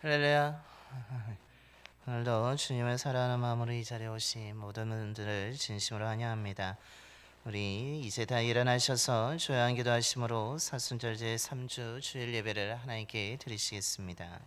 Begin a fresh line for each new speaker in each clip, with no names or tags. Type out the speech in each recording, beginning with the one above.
할렐루야. 오늘도 주님을 사랑하는 마음으로 이 자리에 오신 모든 분들을 진심으로 환영합니다. 우리 이제 다 일어나셔서 조용한 기도하심으로 사순절 제3주 주일 예배를 하나님께 드리시겠습니다.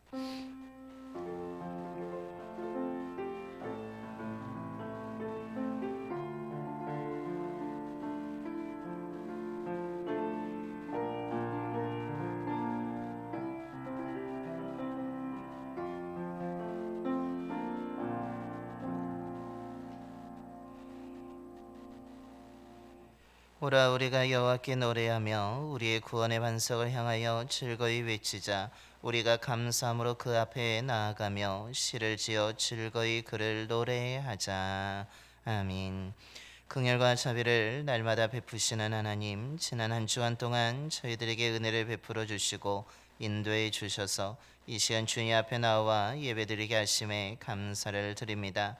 오라 우리가 여호와께 노래하며 우리의 구원의 반석을 향하여 즐거이 외치자. 우리가 감사함으로 그 앞에 나아가며 시를 지어 즐거이 그를 노래하자. 아멘. 긍휼과 자비를 날마다 베푸시는 하나님, 지난 한 주간 동안 저희들에게 은혜를 베풀어 주시고 인도해 주셔서 이 시간 주님 앞에 나와 예배드리게 하심에 감사를 드립니다.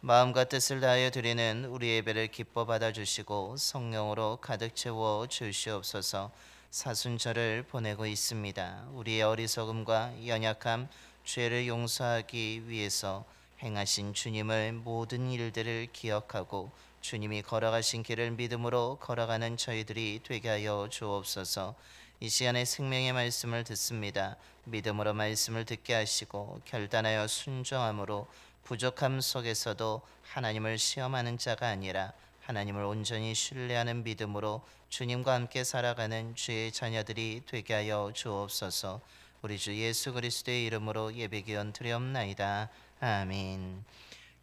마음과 뜻을 다하여 드리는 우리 예배를 기뻐 받아주시고 성령으로 가득 채워 주시옵소서. 사순절을 보내고 있습니다. 우리의 어리석음과 연약함, 죄를 용서하기 위해서 행하신 주님을 모든 일들을 기억하고 주님이 걸어가신 길을 믿음으로 걸어가는 저희들이 되게 하여 주옵소서. 이 시간에 생명의 말씀을 듣습니다. 믿음으로 말씀을 듣게 하시고 결단하여 순종함으로 부족함 속에서도 하나님을 시험하는 자가 아니라 하나님을 온전히 신뢰하는 믿음으로 주님과 함께 살아가는 주의 자녀들이 되게 하여 주옵소서. 우리 주 예수 그리스도의 이름으로 예배기원 드리옵나이다. 아멘.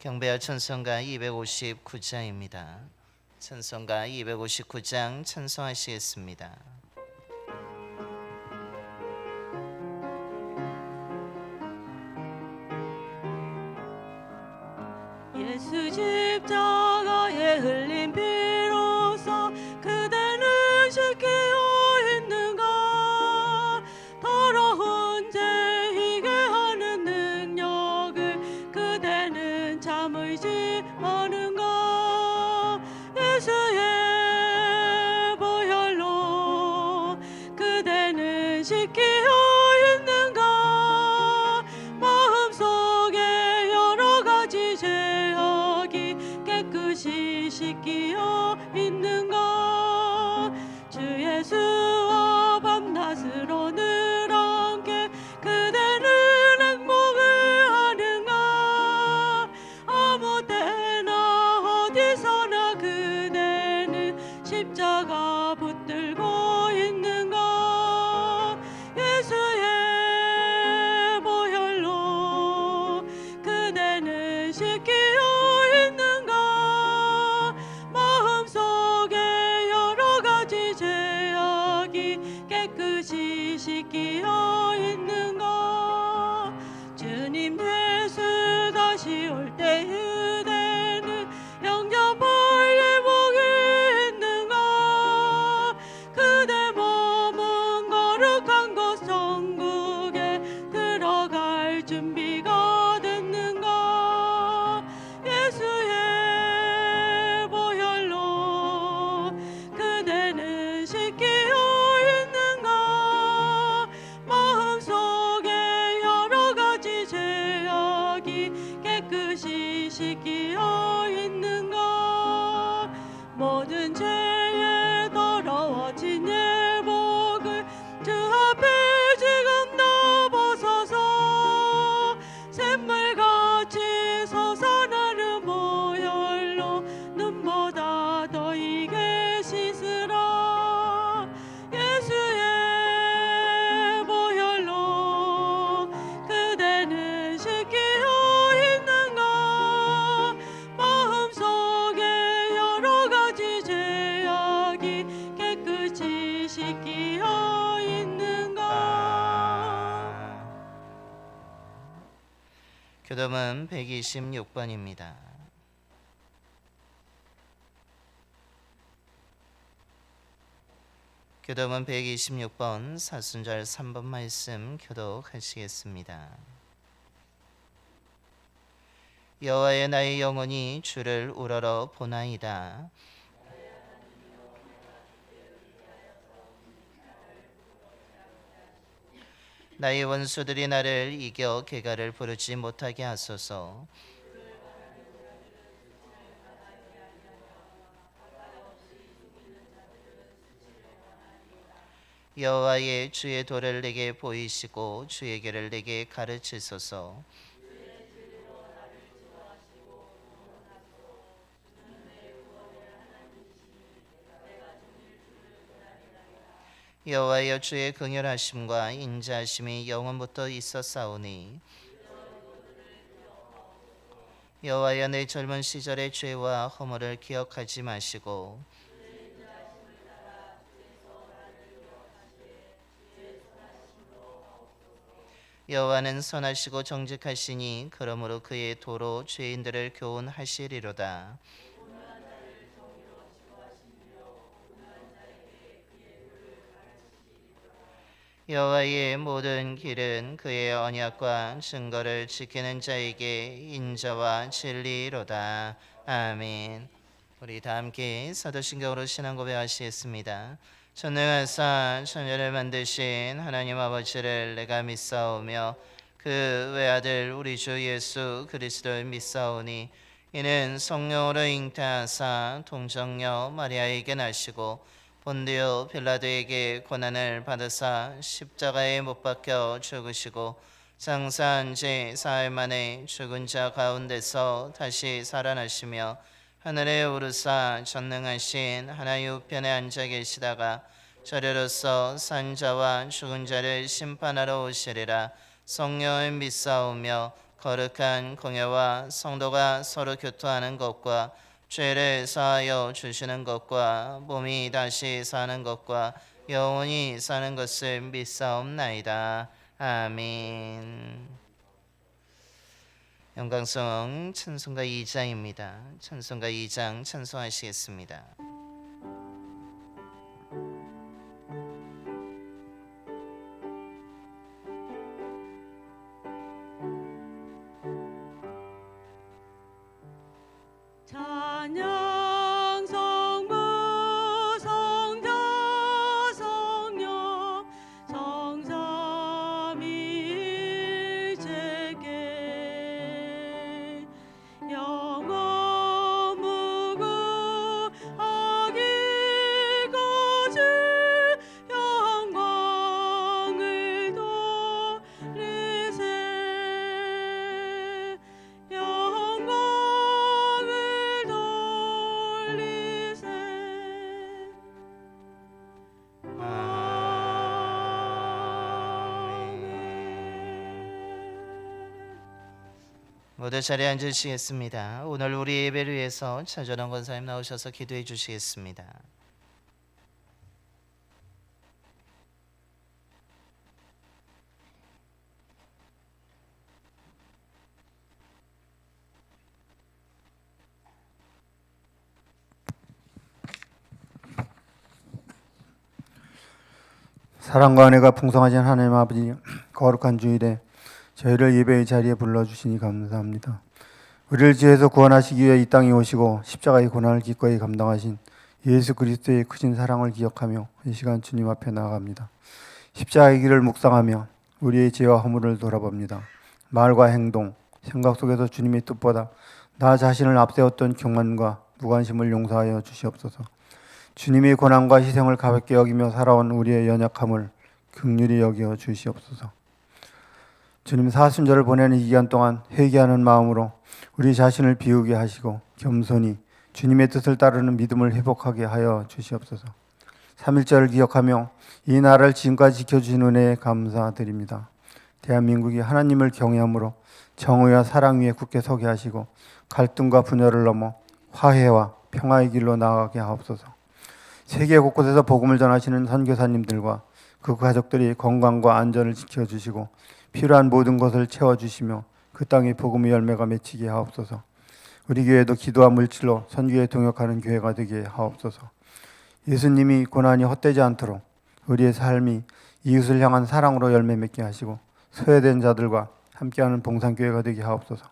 경배할 찬송가 259장입니다. 찬송가 259장 찬송하시겠습니다.
예수 십자가에 흘린 피로써 그대는 지키어 있는가. 더러운 죄 희게 하는 능력을 그대는 참을지 않은가. 예수의 보혈로 그대는 지키어 있는가. 마음속에 여러 가지 죄악이 깨끗이 씻기어 있는가. 주 예수와 밤낮으로 늘 함께 그대는 행복을 하는가. 아무 때나 어디서나 그대는 십자가 붙들고 있는가. 예수의 보혈로 그대는 지키어 있는가. 마음속에 여러 가지 죄악이 깨끗이 씻기어 있는가. 주님 예수 다시 올 때 그대는 영접할 예복이 있는가. 그대 몸은 거룩한 곳 천국에 들어갈 준비가 됐는가. 예수의 보혈로 그대는 씻기어 있는가. 마음속에 여러 가지 죄악이 깨끗이 씻기어 있는가. 모든 죄에 더러워진 예복을 주 앞에 지금 다 벗어서 샘물같이 솟아나는 보혈로 눈보다 더 이게 씻으라. 예수의 보혈로 그대는 씻기어 있는가. 마음속에 여러 가지 죄악이 깨끗이 씻기어 있는가.
교dom은 126번입니다. 교dom은 126번 사순절 3번 말씀 교독하시겠습니다. 여호와의 나의 영혼이 주를 우러러 보나이다. 나의 원수들이 나를 이겨 개가를 부르지 못하게 하소서. 여호와의 주의 도를 내게 보이시고 주의 길을 내게 가르치소서. 여호와여 주의 긍휼하심과 인자하심이 영원부터 있었사오니 여호와여 내 젊은 시절의 죄와 허물을 기억하지 마시고 여호와는 선하시고 정직하시니 그러므로 그의 도로 죄인들을 교훈하시리로다. 여호와의 모든 길은 그의 언약과 증거를 지키는 자에게 인자와 진리로다. 아멘. 우리 다 함께 사도신경으로 신앙 고백하시겠습니다. 전능하사 천년을 만드신 하나님 아버지를 내가 믿사오며 그 외아들 우리 주 예수 그리스도를 믿사오니 이는 성령으로 잉태하사 동정녀 마리아에게 나시고 본디오 빌라도에게 고난을 받으사 십자가에 못 박혀 죽으시고 장사한 지 사흘 만에 죽은 자 가운데서 다시 살아나시며 하늘에 오르사 전능하신 하나님 우편에 앉아 계시다가 저리로서 산 자와 죽은 자를 심판하러 오시리라. 성령을 믿사오며 거룩한 공예와 성도가 서로 교토하는 것과 죄를 사하여 주시는 것과 몸이 다시 사는 것과 영원히 사는 것을 믿사옵나이다. 아멘. 영광송 찬송가 2장입니다. 찬송가 2장 찬송하시겠습니다.
찬양 성부 성자 성령 성삼위일체께 영원 무궁하기까지 영광을 돌리세 영광을 돌리세
모두 자리에 앉으시겠습니다. 오늘 우리 예배를 위해서 차전원 권사님 나오셔서 기도해 주시겠습니다.
사랑과 은혜가 풍성하신 하나님 아버지, 거룩한 주일에 저희를 예배의 자리에 불러주시니 감사합니다. 우리를 죄에서 구원하시기 위해 이 땅에 오시고 십자가의 고난을 기꺼이 감당하신 예수 그리스도의 크신 사랑을 기억하며 이 시간 주님 앞에 나아갑니다. 십자가의 길을 묵상하며 우리의 죄와 허물을 돌아봅니다. 말과 행동, 생각 속에서 주님의 뜻보다 나 자신을 앞세웠던 교만과 무관심을 용서하여 주시옵소서. 주님의 고난과 희생을 가볍게 여기며 살아온 우리의 연약함을 긍휼히 여겨 주시옵소서. 주님, 사순절을 보내는 이 기간 동안 회개하는 마음으로 우리 자신을 비우게 하시고 겸손히 주님의 뜻을 따르는 믿음을 회복하게 하여 주시옵소서. 3.1절을 기억하며 이 나라를 지금까지 지켜주신 은혜에 감사드립니다. 대한민국이 하나님을 경외함으로 정의와 사랑 위에 굳게 서게 하시고 갈등과 분열을 넘어 화해와 평화의 길로 나아가게 하옵소서. 세계 곳곳에서 복음을 전하시는 선교사님들과 그 가족들이 건강과 안전을 지켜주시고 필요한 모든 것을 채워주시며 그 땅의 복음의 열매가 맺히게 하옵소서. 우리 교회도 기도와 물질로 선교에 동역하는 교회가 되게 하옵소서. 예수님이 고난이 헛되지 않도록 우리의 삶이 이웃을 향한 사랑으로 열매 맺게 하시고 소외된 자들과 함께하는 봉산교회가 되게 하옵소서.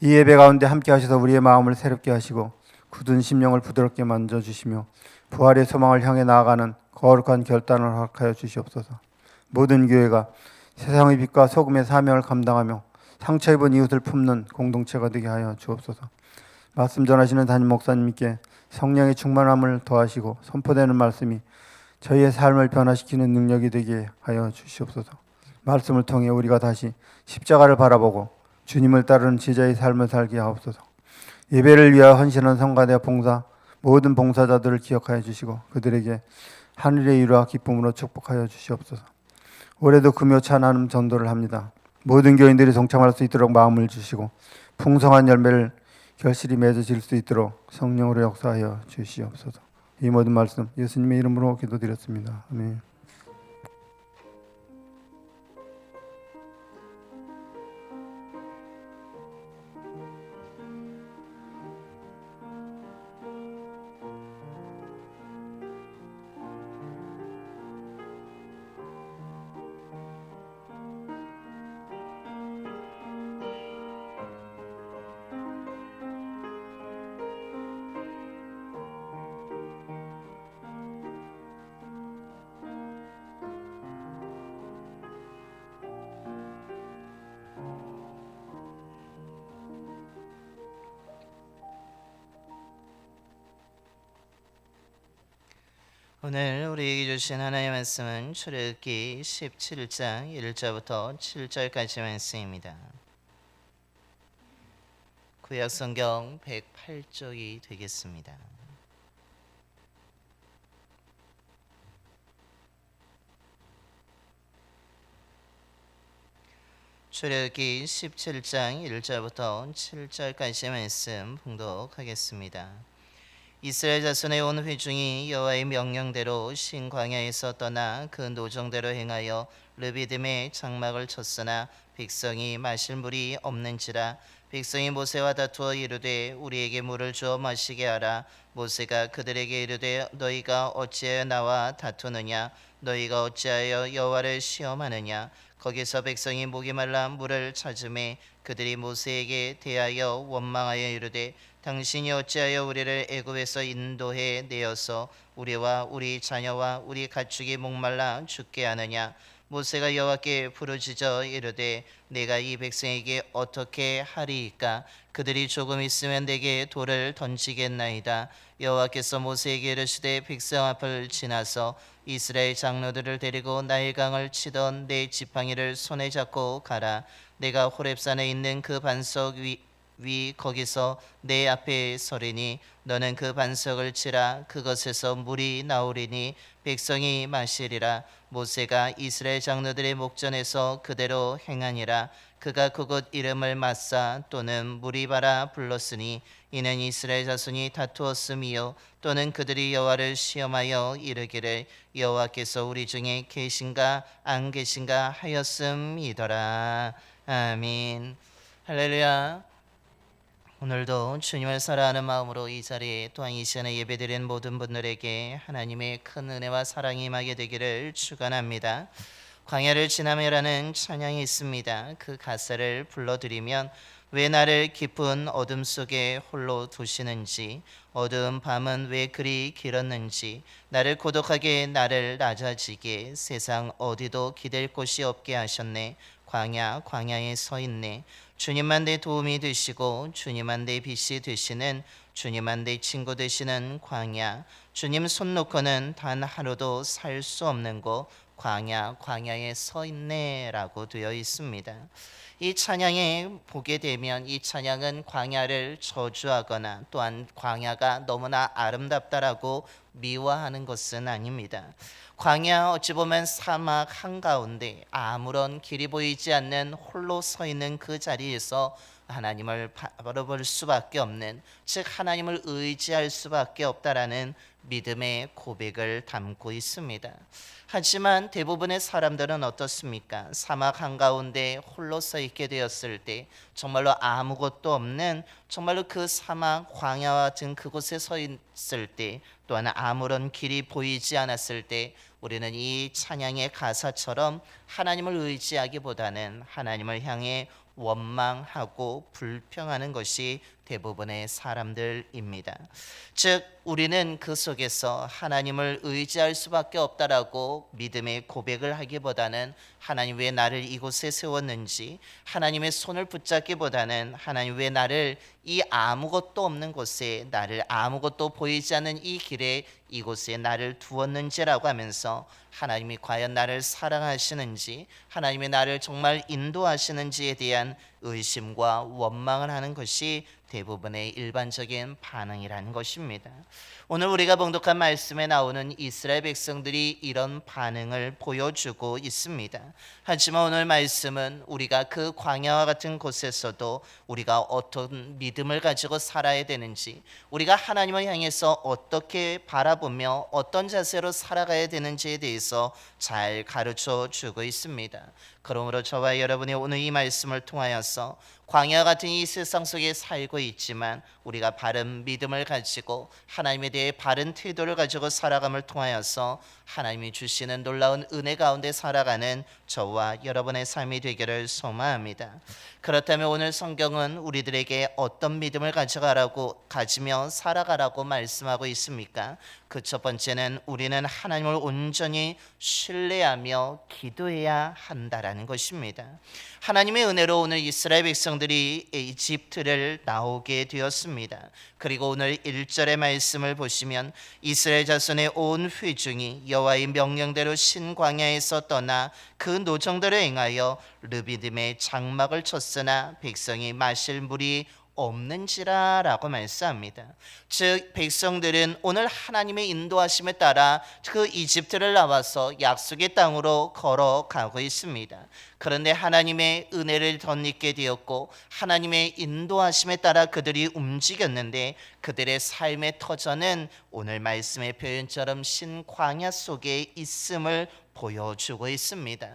이 예배 가운데 함께 하셔서 우리의 마음을 새롭게 하시고 굳은 심령을 부드럽게 만져주시며 부활의 소망을 향해 나아가는 거룩한 결단을 허락하여 주시옵소서. 모든 교회가 세상의 빛과 소금의 사명을 감당하며 상처 입은 이웃을 품는 공동체가 되게 하여 주옵소서. 말씀 전하시는 담임 목사님께 성령의 충만함을 더하시고 선포되는 말씀이 저희의 삶을 변화시키는 능력이 되게 하여 주시옵소서. 말씀을 통해 우리가 다시 십자가를 바라보고 주님을 따르는 제자의 삶을 살게 하옵소서. 예배를 위하여 헌신한 성가대 봉사 모든 봉사자들을 기억하여 주시고 그들에게 하늘의 위로와 기쁨으로 축복하여 주시옵소서. 올해도 금요차 나눔 전도를 합니다. 모든 교인들이 동참할 수 있도록 마음을 주시고 풍성한 열매를 결실이 맺어질 수 있도록 성령으로 역사하여 주시옵소서. 이 모든 말씀 예수님의 이름으로 기도드렸습니다. 아멘.
오늘 우리에게 주신 하나님의 말씀은 출애굽기 17장 1절부터 7절까지 말씀입니다. 구약 성경 108쪽이 되겠습니다. 출애굽기 17장 1절부터 7절까지 말씀 봉독하겠습니다. 이스라엘 자손의 온 회중이 여호와의 명령대로 신 광야에서 떠나 그 노정대로 행하여 르비딤의 장막을 쳤으나 백성이 마실 물이 없는지라. 백성이 모세와 다투어 이르되 우리에게 물을 주어 마시게 하라. 모세가 그들에게 이르되 너희가 어찌하여 나와 다투느냐? 너희가 어찌하여 여호와를 시험하느냐? 거기서 백성이 목이 말라 물을 찾으매 그들이 모세에게 대하여 원망하여 이르되 당신이 어찌하여 우리를 애굽에서 인도해 내어서 우리와 우리 자녀와 우리 가축이 목말라 죽게 하느냐? 모세가 여호와께 부르짖어 이르되 내가 이 백성에게 어떻게 하리이까? 그들이 조금 있으면 내게 돌을 던지겠나이다. 여호와께서 모세에게 이르시되 백성 앞을 지나서 이스라엘 장로들을 데리고 나일강을 치던 내 지팡이를 손에 잡고 가라. 내가 호렙산에 있는 그 반석 위 거기서 내 앞에 서리니 너는 그 반석을 치라. 그것에서 물이 나오리니 백성이 마시리라. 모세가 이스라엘 장로들의 목전에서 그대로 행하니라. 그가 그곳 이름을 마사 또는 무리바라 불렀으니 이는 이스라엘 자손이 다투었음이요 또는 그들이 여호와를 시험하여 이르기를 여호와께서 우리 중에 계신가 안 계신가 하였음이더라. 아멘. 할렐루야. 오늘도 주님을 사랑하는 마음으로 이 자리에 또한 이 시간에 예배드리는 모든 분들에게 하나님의 큰 은혜와 사랑이 임하게 되기를 축원합니다. 광야를 지나며라는 찬양이 있습니다. 그 가사를 불러드리면 왜 나를 깊은 어둠 속에 홀로 두시는지, 어두운 밤은 왜 그리 길었는지, 나를 고독하게 나를 낮아지게 세상 어디도 기댈 곳이 없게 하셨네. 광야에 서 있네. 주님만 내 도움이 되시고 주님만 내 빛이 되시는, 주님만 내 친구 되시는 광야. 주님 손 놓고는 단 하루도 살 수 없는 곳 광야에 서 있네라고 되어 있습니다. 이 찬양에 보게 되면 이 찬양은 광야를 저주하거나 또한 광야가 너무나 아름답다라고 미화하는 것은 아닙니다. 광야 어찌 보면 사막 한가운데 아무런 길이 보이지 않는 홀로 서 있는 그 자리에서 하나님을 바라볼 수밖에 없는, 즉 하나님을 의지할 수밖에 없다라는 믿음의 고백을 담고 있습니다. 하지만 대부분의 사람들은 어떻습니까? 사막 한가운데 홀로 서 있게 되었을 때, 정말로 아무것도 없는 정말로 그 사막 광야와 같은 그곳에 서 있을 때, 또한 아무런 길이 보이지 않았을 때 우리는 이 찬양의 가사처럼 하나님을 의지하기보다는 하나님을 향해 원망하고 불평하는 것이 대부분의 사람들입니다. 즉 우리는 그 속에서 하나님을 의지할 수밖에 없다라고 믿음의 고백을 하기보다는 하나님 왜 나를 이곳에 세웠는지, 하나님의 손을 붙잡기보다는 하나님 왜 나를 이 아무것도 없는 곳에, 나를 아무것도 보이지 않는 이 길에 이곳에 나를 두었는지라고 하면서 하나님이 과연 나를 사랑하시는지, 하나님이 나를 정말 인도하시는지에 대한 의심과 원망을 하는 것이 대부분의 일반적인 반응이라는 것입니다. 오늘 우리가 봉독한 말씀에 나오는 이스라엘 백성들이 이런 반응을 보여주고 있습니다. 하지만 오늘 말씀은 우리가 그 광야와 같은 곳에서도 우리가 어떤 믿음을 가지고 살아야 되는지, 우리가 하나님을 향해서 어떻게 바라보며 어떤 자세로 살아가야 되는지에 대해서 잘 가르쳐 주고 있습니다. 그러므로 저와 여러분이 오늘 이 말씀을 통하여서 광야 같은 이 세상 속에 살고 있지만 우리가 바른 믿음을 가지고 하나님에 대해 바른 태도를 가지고 살아감을 통하여서 하나님이 주시는 놀라운 은혜 가운데 살아가는 저와 여러분의 삶이 되기를 소망합니다. 그렇다면 오늘 성경은 우리들에게 어떤 믿음을 가지며 살아가라고 말씀하고 있습니까? 그 첫 번째는 우리는 하나님을 온전히 신뢰하며 기도해야 한다라는 것입니다. 하나님의 은혜로 오늘 이스라엘 백성들이 이집트를 나오게 되었습니다. 그리고 오늘 1절의 말씀을 보시면 이스라엘 자손의 온 회중이 여호와의 명령대로 신광야에서 떠나 그 노정대로 행하여 르비딤의 장막을 쳤으나 백성이 마실 물이 없는지라라고 말씀합니다. 즉 백성들은 오늘 하나님의 인도하심에 따라 그 이집트를 나와서 약속의 땅으로 걸어가고 있습니다. 그런데 하나님의 은혜를 덧입게 되었고 하나님의 인도하심에 따라 그들이 움직였는데 그들의 삶의 터전은 오늘 말씀의 표현처럼 신광야 속에 있음을 보여주고 있습니다.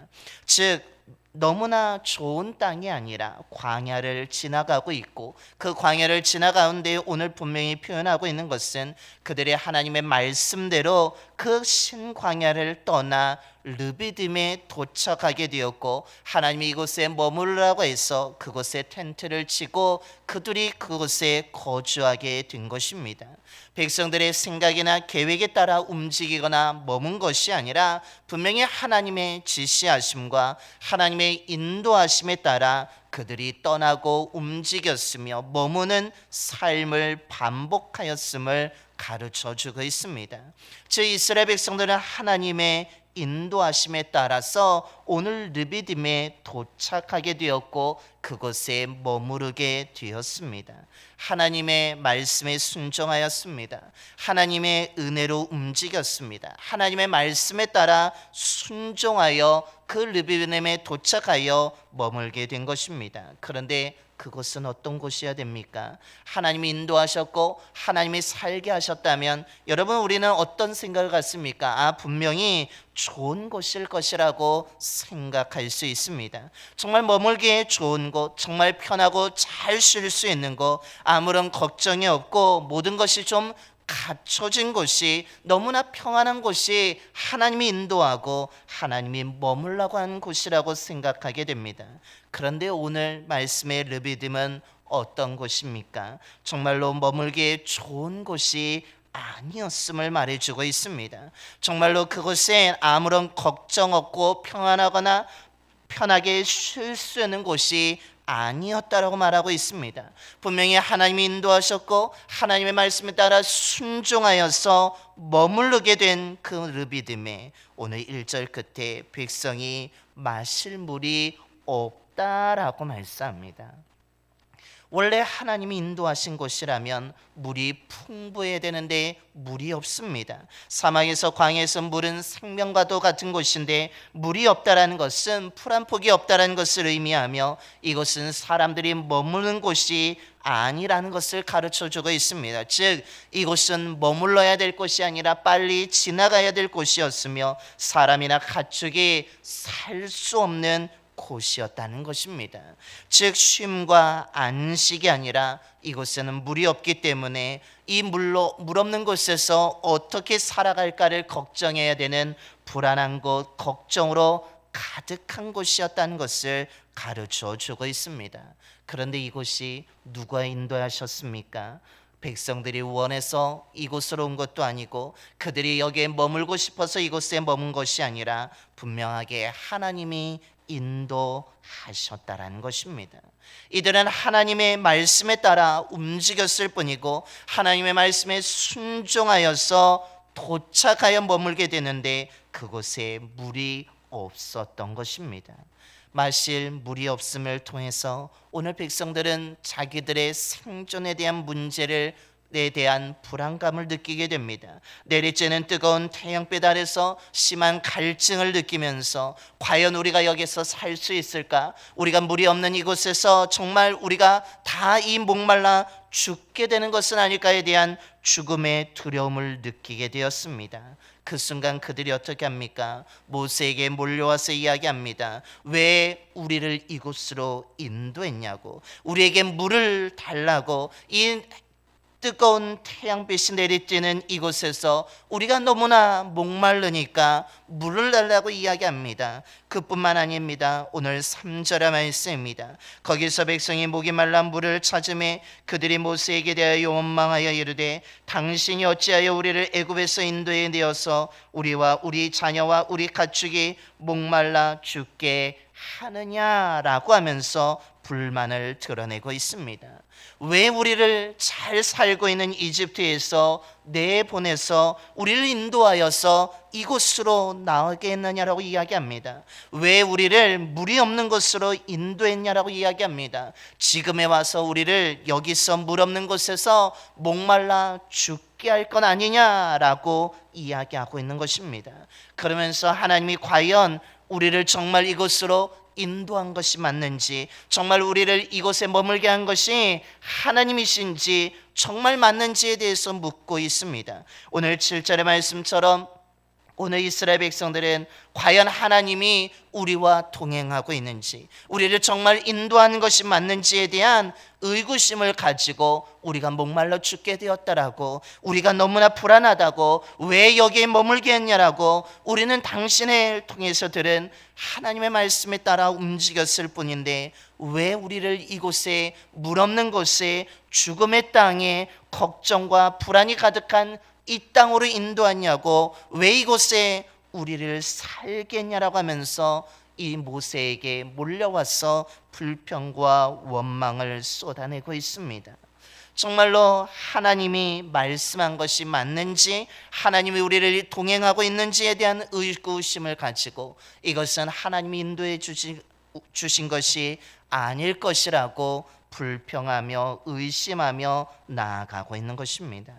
즉 너무나 좋은 땅이 아니라 광야를 지나가고 있고 그 광야를 지나가는데 오늘 분명히 표현하고 있는 것은 그들의 하나님의 말씀대로 그 신광야를 떠나 르비딤에 도착하게 되었고 하나님이 이곳에 머무르라고 해서 그곳에 텐트를 치고 그들이 그곳에 거주하게 된 것입니다. 백성들의 생각이나 계획에 따라 움직이거나 머문 것이 아니라 분명히 하나님의 지시하심과 하나님의 인도하심에 따라 그들이 떠나고 움직였으며 머무는 삶을 반복하였음을 가르쳐 주고 있습니다. 즉 이스라엘 백성들은 하나님의 인도하심에 따라서 오늘 르비딤에 도착하게 되었고 그곳에 머무르게 되었습니다. 하나님의 말씀에 순종하였습니다. 하나님의 은혜로 움직였습니다. 하나님의 말씀에 따라 순종하여 그 르비딤에 도착하여 머물게 된 것입니다. 그런데 그곳은 어떤 곳이어야 됩니까? 하나님이 인도하셨고 하나님이 살게 하셨다면 여러분 우리는 어떤 생각을 갖습니까? 분명히 좋은 곳일 것이라고 생각할 수 있습니다. 정말 머물기에 좋은 곳, 정말 편하고 잘 쉴 수 있는 곳, 아무런 걱정이 없고 모든 것이 좀 갖춰진 곳이, 너무나 평안한 곳이 하나님이 인도하고 하나님이 머물라고 하는 곳이라고 생각하게 됩니다. 그런데 오늘 말씀의 르비딤은 어떤 곳입니까? 정말로 머물기에 좋은 곳이 아니었음을 말해주고 있습니다. 정말로 그곳에 아무런 걱정 없고 평안하거나 편하게 쉴 수 있는 곳이 아니었다라고 말하고 있습니다. 분명히 하나님이 인도하셨고 하나님의 말씀에 따라 순종하여서 머무르게 된 그 르비딤에 오늘 1절 끝에 백성이 마실 물이 없다라고 말씀합니다. 원래 하나님이 인도하신 곳이라면 물이 풍부해야 되는데 물이 없습니다. 사막에서 광야에서 물은 생명과도 같은 곳인데 물이 없다라는 것은 풀 한 폭이 없다라는 것을 의미하며 이곳은 사람들이 머무는 곳이 아니라는 것을 가르쳐주고 있습니다. 즉 이곳은 머물러야 될 곳이 아니라 빨리 지나가야 될 곳이었으며 사람이나 가축이 살 수 없는 곳이었다는 것입니다. 즉 쉼과 안식이 아니라 이곳에는 물이 없기 때문에 이 물 없는 곳에서 어떻게 살아갈까를 걱정해야 되는 불안한 곳, 걱정으로 가득한 곳이었다는 것을 가르쳐 주고 있습니다. 그런데 이곳이 누가 인도하셨습니까? 백성들이 원해서 이곳으로 온 것도 아니고 그들이 여기에 머물고 싶어서 이곳에 머문 것이 아니라 분명하게 하나님이 인도하셨다라는 것입니다. 이들은 하나님의 말씀에 따라 움직였을 뿐이고 하나님의 말씀에 순종하여서 도착하여 머물게 되는데 그곳에 물이 없었던 것입니다. 마실 물이 없음을 통해서 오늘 백성들은 자기들의 생존에 대한 문제에 대한 불안감을 느끼게 됩니다. 내리쬐는 뜨거운 태양빛 아래서 심한 갈증을 느끼면서 과연 우리가 여기서 살 수 있을까? 우리가 물이 없는 이곳에서 정말 우리가 다 이 목말라 죽게 되는 것은 아닐까에 대한 죽음의 두려움을 느끼게 되었습니다. 그 순간 그들이 어떻게 합니까? 모세에게 몰려와서 이야기합니다. 왜 우리를 이곳으로 인도했냐고, 우리에게 물을 달라고, 이 뜨거운 태양빛이 내리쬐는 이곳에서 우리가 너무나 목마르니까 물을 달라고 이야기합니다. 그뿐만 아닙니다. 오늘 3절의 말씀입니다. 거기서 백성이 목이 말라 물을 찾음에 그들이 모세에게 대하여 원망하여 이르되 당신이 어찌하여 우리를 애굽에서 인도해 내어서 우리와 우리 자녀와 우리 가축이 목말라 죽게 하느냐라고 하면서 불만을 드러내고 있습니다. 왜 우리를 잘 살고 있는 이집트에서 내보내서 우리를 인도하여서 이곳으로 나오게 했느냐라고 이야기합니다. 왜 우리를 물이 없는 곳으로 인도했냐라고 이야기합니다. 지금에 와서 우리를 여기서 물 없는 곳에서 목말라 죽게 할 건 아니냐라고 이야기하고 있는 것입니다. 그러면서 하나님이 과연 우리를 정말 이곳으로 인도한 것이 맞는지, 정말 우리를 이곳에 머물게 한 것이 하나님이신지 정말 맞는지에 대해서 묻고 있습니다. 오늘 7절의 말씀처럼 오늘 이스라엘 백성들은 과연 하나님이 우리와 동행하고 있는지, 우리를 정말 인도하는 것이 맞는지에 대한 의구심을 가지고 우리가 목말라 죽게 되었다라고, 우리가 너무나 불안하다고, 왜 여기에 머물게 했냐라고, 우리는 당신을 통해서 들은 하나님의 말씀에 따라 움직였을 뿐인데 왜 우리를 이곳에 물 없는 곳에 죽음의 땅에 걱정과 불안이 가득한 이 땅으로 인도하냐고, 왜 이곳에 우리를 살게 했냐라고 하면서 이 모세에게 몰려와서 불평과 원망을 쏟아내고 있습니다. 정말로 하나님이 말씀한 것이 맞는지, 하나님이 우리를 동행하고 있는지에 대한 의구심을 가지고 이것은 하나님이 인도해 주신 것이 아닐 것이라고 불평하며 의심하며 나아가고 있는 것입니다.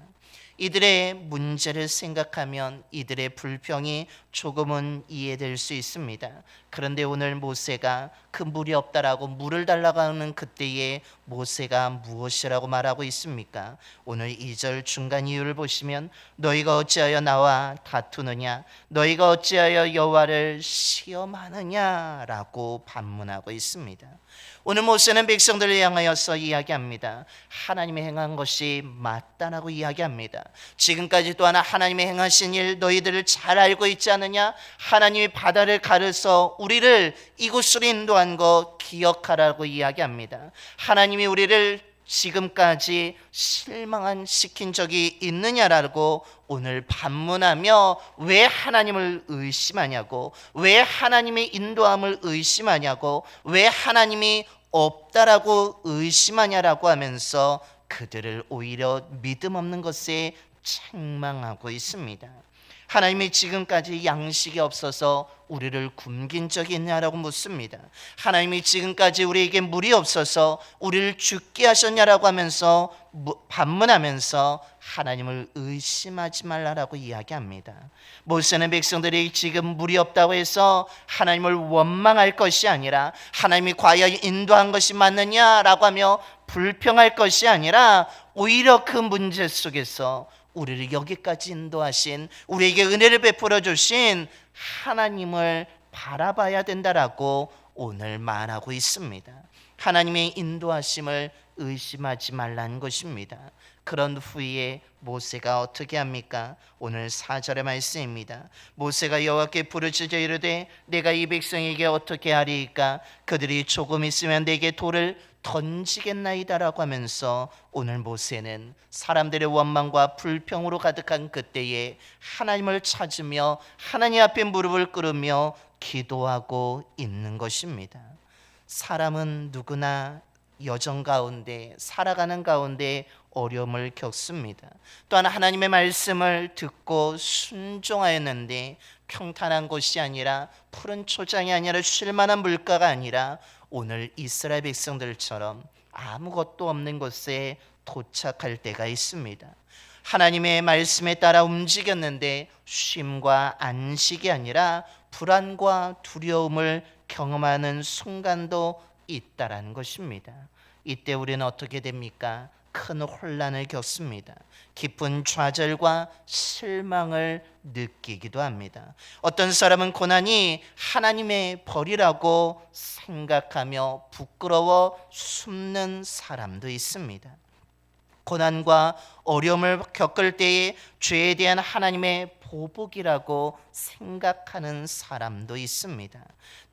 이들의 문제를 생각하면 이들의 불평이 조금은 이해될 수 있습니다. 그런데 오늘 모세가 그 물이 없다라고 물을 달라고 하는 그때에 모세가 무엇이라고 말하고 있습니까? 오늘 2절 중간 이유를 보시면 너희가 어찌하여 나와 다투느냐, 너희가 어찌하여 여호와를 시험하느냐라고 반문하고 있습니다. 오늘 모세는 백성들을 향하여서 이야기합니다. 하나님이 행한 것이 맞다라고 이야기합니다. 지금까지 또한 하나님이 행하신 일 너희들을 잘 알고 있지 않느냐? 하나님이 바다를 가르서 우리를 이곳으로 인도한 것 기억하라고 이야기합니다. 하나님이 우리를 지금까지 실망시킨 적이 있느냐라고 오늘 반문하며 왜 하나님을 의심하냐고, 왜 하나님의 인도함을 의심하냐고, 왜 하나님이 없다라고 의심하냐라고 하면서 그들을 오히려 믿음 없는 것에 책망하고 있습니다. 하나님이 지금까지 양식이 없어서 우리를 굶긴 적이 있냐라고 묻습니다. 하나님이 지금까지 우리에게 물이 없어서 우리를 죽게 하셨냐라고 하면서 반문하면서 하나님을 의심하지 말라라고 이야기합니다. 모세는 백성들이 지금 물이 없다고 해서 하나님을 원망할 것이 아니라, 하나님이 과연 인도한 것이 맞느냐라고 하며 불평할 것이 아니라 오히려 그 문제 속에서 우리를 여기까지 인도하신, 우리에게 은혜를 베풀어 주신 하나님을 바라봐야 된다라고 오늘 말하고 있습니다. 하나님의 인도하심을 의심하지 말라는 것입니다. 그런 후에 모세가 어떻게 합니까? 오늘 4절의 말씀입니다. 모세가 여호와께 부르짖어 이르되 내가 이 백성에게 어떻게 하리이까? 그들이 조금 있으면 내게 돌을 던지겠나이다라고 하면서 오늘 모세는 사람들의 원망과 불평으로 가득한 그때에 하나님을 찾으며 하나님 앞에 무릎을 꿇으며 기도하고 있는 것입니다. 사람은 누구나 여정 가운데 살아가는 가운데 어려움을 겪습니다. 또한 하나님의 말씀을 듣고 순종하였는데 평탄한 곳이 아니라 푸른 초장이 아니라 쉴만한 물가가 아니라 오늘 이스라엘 백성들처럼 아무것도 없는 곳에 도착할 때가 있습니다. 하나님의 말씀에 따라 움직였는데 쉼과 안식이 아니라 불안과 두려움을 경험하는 순간도 있다라는 것입니다. 이때 우리는 어떻게 됩니까? 큰 혼란을 겪습니다. 깊은 좌절과 실망을 느끼기도 합니다. 어떤 사람은 고난이 하나님의 벌이라고 생각하며 부끄러워 숨는 사람도 있습니다. 고난과 어려움을 겪을 때에 죄에 대한 하나님의 보복이라고 생각하는 사람도 있습니다.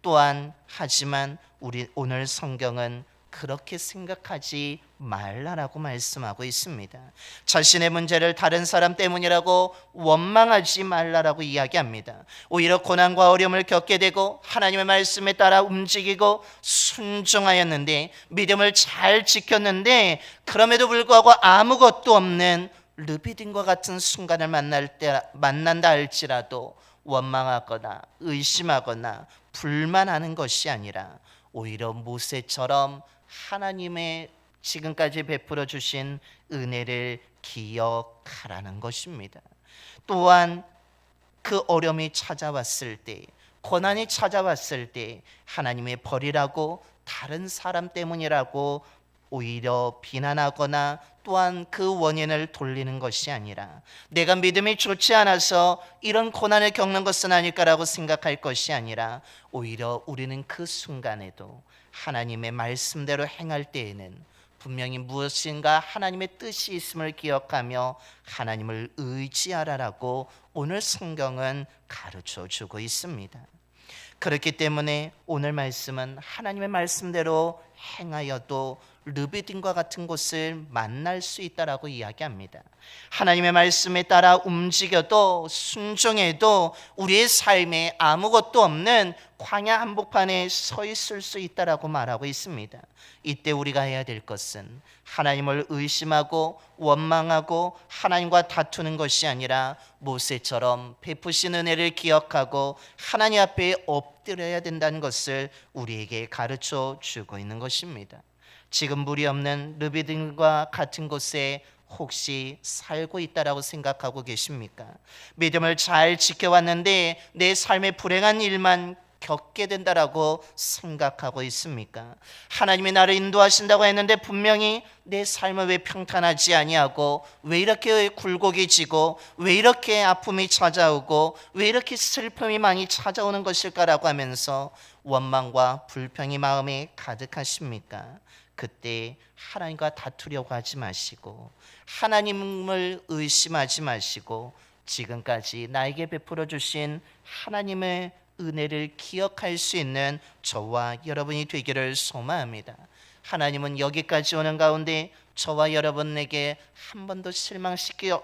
또한 하지만 우리 오늘 성경은 그렇게 생각하지 말라라고 말씀하고 있습니다. 자신의 문제를 다른 사람 때문이라고 원망하지 말라라고 이야기합니다. 오히려 고난과 어려움을 겪게 되고 하나님의 말씀에 따라 움직이고 순종하였는데 믿음을 잘 지켰는데 그럼에도 불구하고 아무것도 없는 르비딤과 같은 순간을 만난다 할지라도 원망하거나 의심하거나 불만하는 것이 아니라 오히려 모세처럼 하나님의 지금까지 베풀어 주신 은혜를 기억하라는 것입니다. 또한 그 어려움이 찾아왔을 때, 고난이 찾아왔을 때 하나님의 벌이라고 다른 사람 때문이라고 오히려 비난하거나 또한 그 원인을 돌리는 것이 아니라 내가 믿음이 좋지 않아서 이런 고난을 겪는 것은 아닐까라고 생각할 것이 아니라 오히려 우리는 그 순간에도 하나님의 말씀대로 행할 때에는 분명히 무엇인가 하나님의 뜻이 있음을 기억하며 하나님을 의지하라라고 오늘 성경은 가르쳐 주고 있습니다. 그렇기 때문에 오늘 말씀은 하나님의 말씀대로 행하여도 르비딤과 같은 곳을 만날 수 있다라고 이야기합니다. 하나님의 말씀에 따라 움직여도 순종해도 우리의 삶에 아무것도 없는 광야 한복판에 서 있을 수 있다라고 말하고 있습니다. 이때 우리가 해야 될 것은 하나님을 의심하고 원망하고 하나님과 다투는 것이 아니라 모세처럼 베푸신 은혜를 기억하고 하나님 앞에 엎드려야 된다는 것을 우리에게 가르쳐 주고 있는 것입니다. 지금 물이 없는 르비딤과 같은 곳에 혹시 살고 있다라고 생각하고 계십니까? 믿음을 잘 지켜왔는데 내 삶에 불행한 일만 겪게 된다라고 생각하고 있습니까? 하나님이 나를 인도하신다고 했는데 분명히 내 삶은 왜 평탄하지 아니하고 왜 이렇게 굴곡이 지고 왜 이렇게 아픔이 찾아오고 왜 이렇게 슬픔이 많이 찾아오는 것일까라고 하면서 원망과 불평이 마음에 가득하십니까? 그때 하나님과 다투려고 하지 마시고 하나님을 의심하지 마시고 지금까지 나에게 베풀어 주신 하나님의 은혜를 기억할 수 있는 저와 여러분이 되기를 소망합니다. 하나님은 여기까지 오는 가운데 저와 여러분에게 한 번도 실망시킨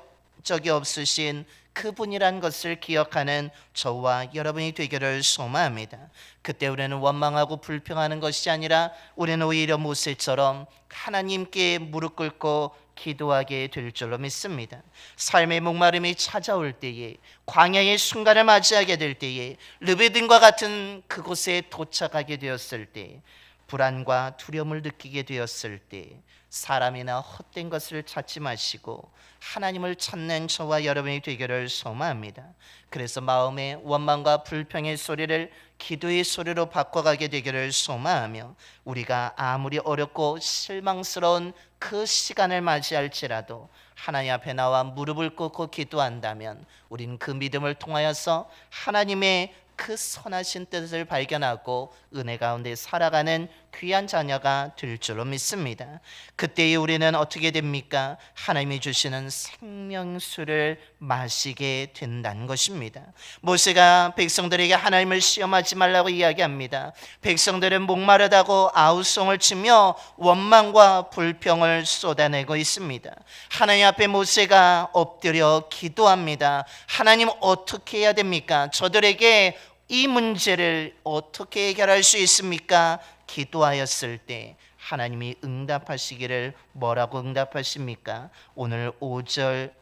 적이 없으신 그분이란 것을 기억하는 저와 여러분이 되기를 소망합니다. 그때 우리는 원망하고 불평하는 것이 아니라 우리는 오히려 모세처럼 하나님께 무릎 꿇고 기도하게 될 줄로 믿습니다. 삶의 목마름이 찾아올 때에 광야의 순간을 맞이하게 될 때에 르비딤과 같은 그곳에 도착하게 되었을 때 불안과 두려움을 느끼게 되었을 때 사람이나 헛된 것을 찾지 마시고 하나님을 찾는 저와 여러분이 되기를 소망합니다. 그래서 마음의 원망과 불평의 소리를 기도의 소리로 바꿔가게 되기를 소망하며 우리가 아무리 어렵고 실망스러운 그 시간을 맞이할지라도 하나님 앞에 나와 무릎을 꿇고 기도한다면 우리는 그 믿음을 통하여서 하나님의 그 선하신 뜻을 발견하고 은혜 가운데 살아가는 귀한 자녀가 될 줄로 믿습니다. 그때 우리는 어떻게 됩니까? 하나님이 주시는 생명수를 마시게 된다는 것입니다. 모세가 백성들에게 하나님을 시험하지 말라고 이야기합니다. 백성들은 목마르다고 아우성을 치며 원망과 불평을 쏟아내고 있습니다. 하나님 앞에 모세가 엎드려 기도합니다. 하나님, 어떻게 해야 됩니까? 저들에게 이 문제를 어떻게 해결할 수 있습니까? 기도하였을 때 하나님이 응답하시기를 뭐라고 응답하십니까? 오늘 5절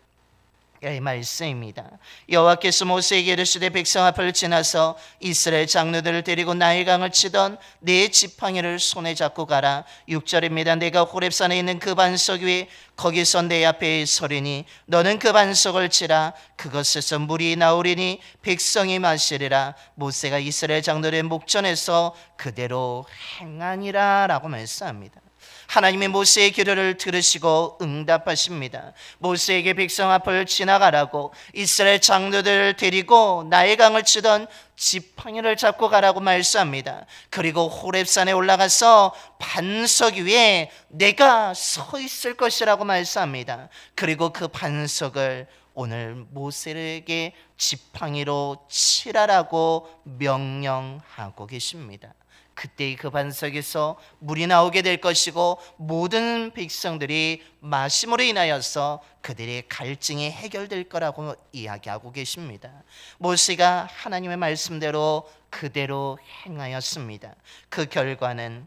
말씀입니다. 여호와께서 모세에게 이르시되 백성 앞을 지나서 이스라엘 장로들을 데리고 나일강을 치던 네 지팡이를 손에 잡고 가라. 6절입니다. 내가 호렙산에 있는 그 반석 위에 거기서 내 앞에 서리니 너는 그 반석을 치라. 그것에서 물이 나오리니 백성이 마시리라. 모세가 이스라엘 장로들의 목전에서 그대로 행하니라 라고 말씀합니다. 하나님이 모세의 기도를 들으시고 응답하십니다. 모세에게 백성 앞을 지나가라고, 이스라엘 장로들을 데리고 나일강을 치던 지팡이를 잡고 가라고 말씀합니다. 그리고 호렙산에 올라가서 반석 위에 내가 서 있을 것이라고 말씀합니다. 그리고 그 반석을 오늘 모세에게 지팡이로 치라라고 명령하고 계십니다. 그때 그 반석에서 물이 나오게 될 것이고 모든 백성들이 마심으로 인하여서 그들의 갈증이 해결될 거라고 이야기하고 계십니다. 모세가 하나님의 말씀대로 그대로 행하였습니다. 그 결과는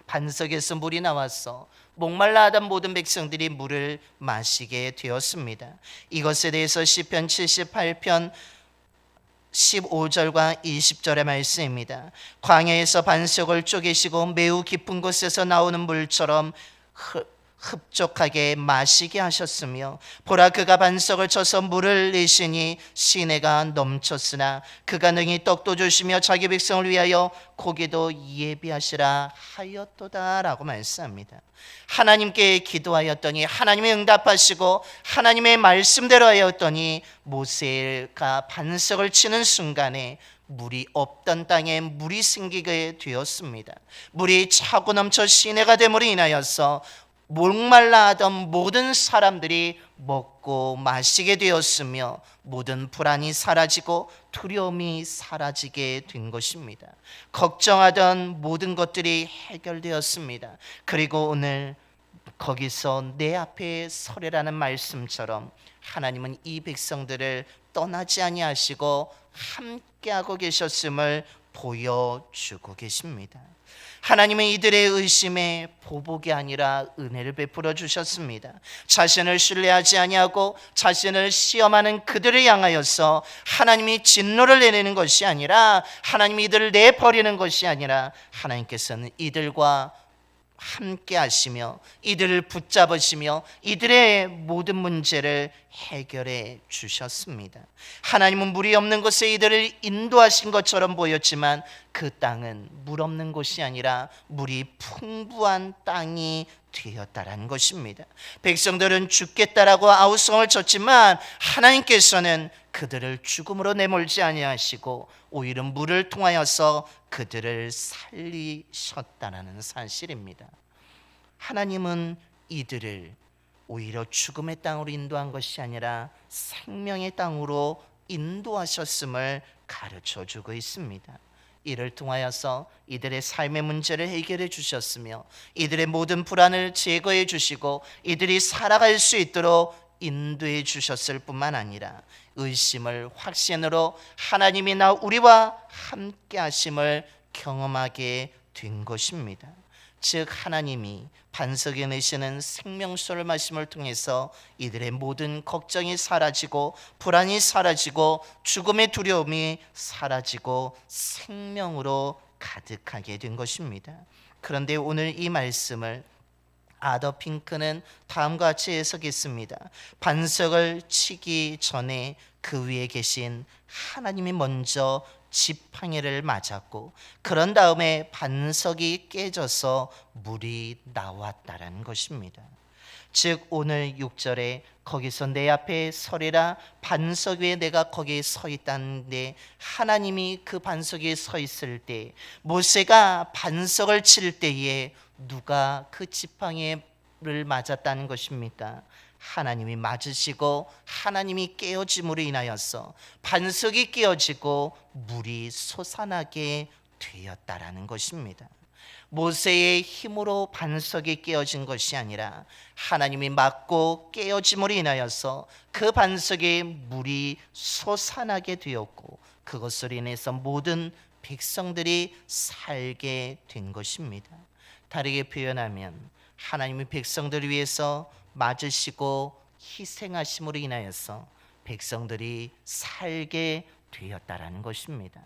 반석에서 물이 나와서 목말라 하던 모든 백성들이 물을 마시게 되었습니다. 이것에 대해서 시편 78편 15절과 20절의 말씀입니다. 광야에서 반석을 쪼개시고 매우 깊은 곳에서 나오는 물처럼 흡족하게 마시게 하셨으며 보라, 그가 반석을 쳐서 물을 내시니 시내가 넘쳤으나 그가 능히 떡도 주시며 자기 백성을 위하여 고기도 예비하시라 하였도다 라고 말씀합니다. 하나님께 기도하였더니 하나님이 응답하시고 하나님의 말씀대로 하였더니 모세가 반석을 치는 순간에 물이 없던 땅에 물이 생기게 되었습니다. 물이 차고 넘쳐 시내가 됨으로 인하여서 목말라 하던 모든 사람들이 먹고 마시게 되었으며 모든 불안이 사라지고 두려움이 사라지게 된 것입니다. 걱정하던 모든 것들이 해결되었습니다. 그리고 오늘 거기서 내 앞에 서래라는 말씀처럼 하나님은 이 백성들을 떠나지 아니하시고 함께하고 계셨음을 보여주고 계십니다. 하나님은 이들의 의심에 보복이 아니라 은혜를 베풀어 주셨습니다. 자신을 신뢰하지 아니하고 자신을 시험하는 그들을 향하여서 하나님이 진노를 내리는 것이 아니라, 하나님이 이들을 내버리는 것이 아니라 하나님께서는 이들과 함께 하시며 이들을 붙잡으시며 이들의 모든 문제를 해결해 주셨습니다. 하나님은 물이 없는 곳에 이들을 인도하신 것처럼 보였지만 그 땅은 물 없는 곳이 아니라 물이 풍부한 땅이 되었다라는 것입니다. 백성들은 죽겠다라고 아우성을 쳤지만 하나님께서는 그들을 죽음으로 내몰지 아니하시고 오히려 물을 통하여서 그들을 살리셨다는 사실입니다. 하나님은 이들을 오히려 죽음의 땅으로 인도한 것이 아니라 생명의 땅으로 인도하셨음을 가르쳐 주고 있습니다. 이를 통하여서 이들의 삶의 문제를 해결해 주셨으며 이들의 모든 불안을 제거해 주시고 이들이 살아갈 수 있도록 인도해 주셨을 뿐만 아니라 의심을 확신으로 하나님이 나 우리와 함께 하심을 경험하게 된 것입니다. 즉 하나님이 반석에 내시는 생명수를 마심을 통해서 이들의 모든 걱정이 사라지고 불안이 사라지고 죽음의 두려움이 사라지고 생명으로 가득하게 된 것입니다. 그런데 오늘 이 말씀을 아더 핑크는 다음과 같이 해석했습니다. 반석을 치기 전에 그 위에 계신 하나님이 먼저 지팡이를 맞았고 그런 다음에 반석이 깨져서 물이 나왔다라는 것입니다. 즉 오늘 6절에 거기서 내 앞에 서리라, 반석 위에 내가 거기에 서 있다는데, 하나님이 그 반석 위에 서 있을 때, 모세가 반석을 칠 때에 누가 그 지팡이를 맞았다는 것입니까? 하나님이 맞으시고 하나님이 깨어짐으로 인하여서 반석이 깨어지고 물이 솟아나게 되었다라는 것입니다. 모세의 힘으로 반석이 깨어진 것이 아니라 하나님이 막고 깨어짐으로 인하여서 그 반석에 물이 솟아나게 되었고, 그것으로 인해서 모든 백성들이 살게 된 것입니다. 다르게 표현하면 하나님이 백성들을 위해서 맞으시고 희생하심으로 인하여서 백성들이 살게 되었다라는 것입니다.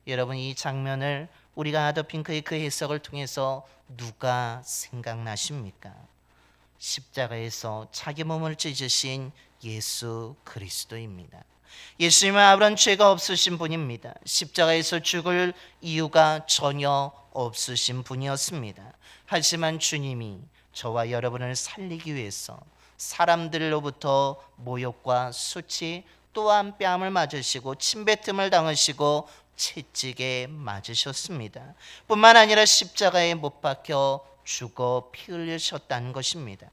여러분, 이 장면을 우리가 아더핑크의 그 해석을 통해서 누가 생각나십니까? 십자가에서 자기 몸을 찢으신 예수 그리스도입니다. 예수님은 아무런 죄가 없으신 분입니다. 십자가에서 죽을 이유가 전혀 없으신 분이었습니다. 하지만 주님이 저와 여러분을 살리기 위해서 사람들로부터 모욕과 수치, 또한 뺨을 맞으시고 침뱉음을 당하시고 채찍에 맞으셨습니다. 뿐만 아니라 십자가에 못 박혀 죽어 피 흘리셨다는 것입니다.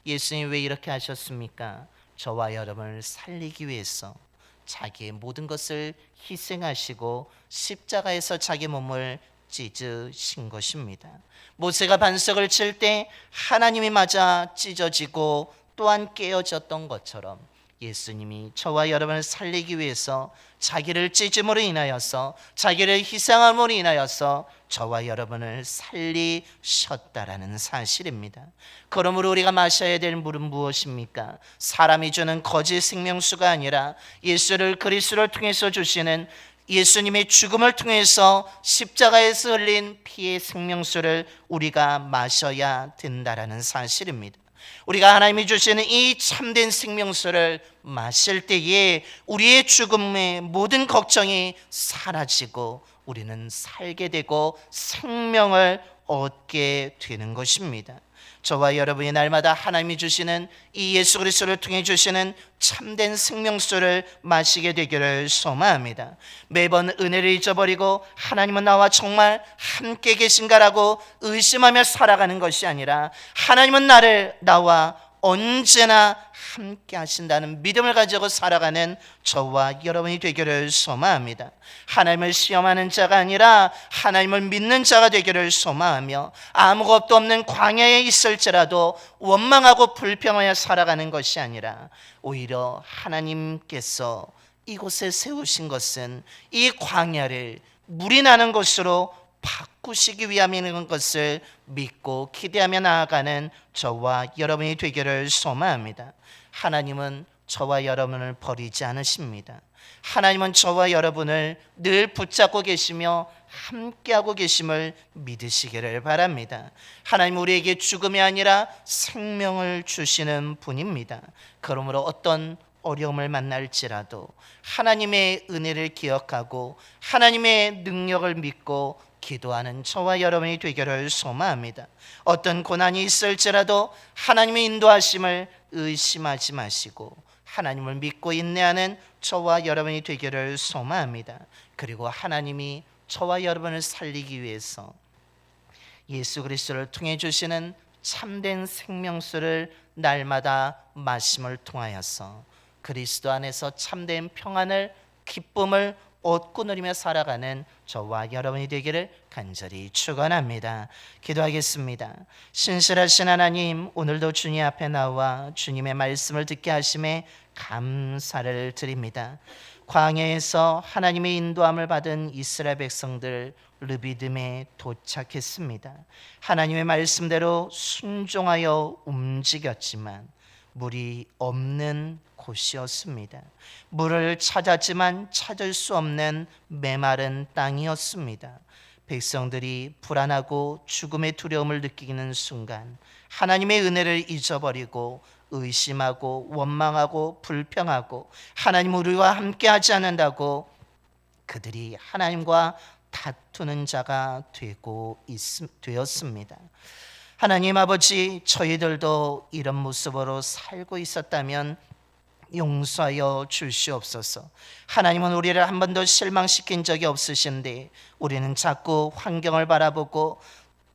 예수님 왜 이렇게 하셨습니까? 저와 여러분을 살리기 위해서 자기의 모든 것을 희생하시고 십자가에서 자기 몸을 찢으신 것입니다. 모세가 반석을 칠 때 하나님이 맞아 찢어지고 또한 깨어졌던 것처럼, 예수님이 저와 여러분을 살리기 위해서 자기를 찢음으로 인하여서, 자기를 희생함으로 인하여서 저와 여러분을 살리셨다라는 사실입니다. 그러므로 우리가 마셔야 될 물은 무엇입니까? 사람이 주는 거짓 생명수가 아니라 예수를 그리스도를 통해서 주시는 예수님의 죽음을 통해서 십자가에서 흘린 피의 생명수를 우리가 마셔야 된다라는 사실입니다. 우리가 하나님이 주시는 이 참된 생명수를 마실 때에 우리의 죽음의 모든 걱정이 사라지고 우리는 살게 되고 생명을 얻게 되는 것입니다. 저와 여러분이 날마다 하나님이 주시는 이 예수 그리스도를 통해 주시는 참된 생명수를 마시게 되기를 소망합니다. 매번 은혜를 잊어버리고 하나님은 나와 정말 함께 계신가라고 의심하며 살아가는 것이 아니라, 하나님은 나와 언제나 함께 하신다는 믿음을 가지고 살아가는 저와 여러분이 되기를 소망합니다. 하나님을 시험하는 자가 아니라 하나님을 믿는 자가 되기를 소망하며, 아무것도 없는 광야에 있을지라도 원망하고 불평하여 살아가는 것이 아니라, 오히려 하나님께서 이곳에 세우신 것은 이 광야를 물이 나는 곳으로 바꾸시기 위함이라는 것을 믿고 기대하며 나아가는 저와 여러분이 되기를 소망합니다. 하나님은 저와 여러분을 버리지 않으십니다. 하나님은 저와 여러분을 늘 붙잡고 계시며 함께하고 계심을 믿으시기를 바랍니다. 하나님은 우리에게 죽음이 아니라 생명을 주시는 분입니다. 그러므로 어떤 어려움을 만날지라도 하나님의 은혜를 기억하고 하나님의 능력을 믿고 기도하는 저와 여러분이 되기를 소망합니다. 어떤 고난이 있을지라도 하나님의 인도하심을 의심하지 마시고 하나님을 믿고 인내하는 저와 여러분이 되기를 소망합니다. 그리고 하나님이 저와 여러분을 살리기 위해서 예수 그리스도를 통해 주시는 참된 생명수를 날마다 마심을 통하여서 그리스도 안에서 참된 평안을, 기쁨을 얻고 누리며 살아가는 저와 여러분이 되기를 간절히 축원합니다. 기도하겠습니다. 신실하신 하나님, 오늘도 주님 앞에 나와 주님의 말씀을 듣게 하심에 감사를 드립니다. 광야에서 하나님의 인도함을 받은 이스라엘 백성들 르비딤에 도착했습니다. 하나님의 말씀대로 순종하여 움직였지만 물이 없는 곳이었습니다. 물을 찾았지만 찾을 수 없는 메마른 땅이었습니다. 백성들이 불안하고 죽음의 두려움을 느끼는 순간 하나님의 은혜를 잊어버리고 의심하고 원망하고 불평하고 하나님 우리와 함께하지 않는다고 그들이 하나님과 다투는 자가 되었습니다. 하나님 아버지, 저희들도 이런 모습으로 살고 있었다면 용서하여 주시옵소서. 하나님은 우리를 한 번도 실망시킨 적이 없으신데 우리는 자꾸 환경을 바라보고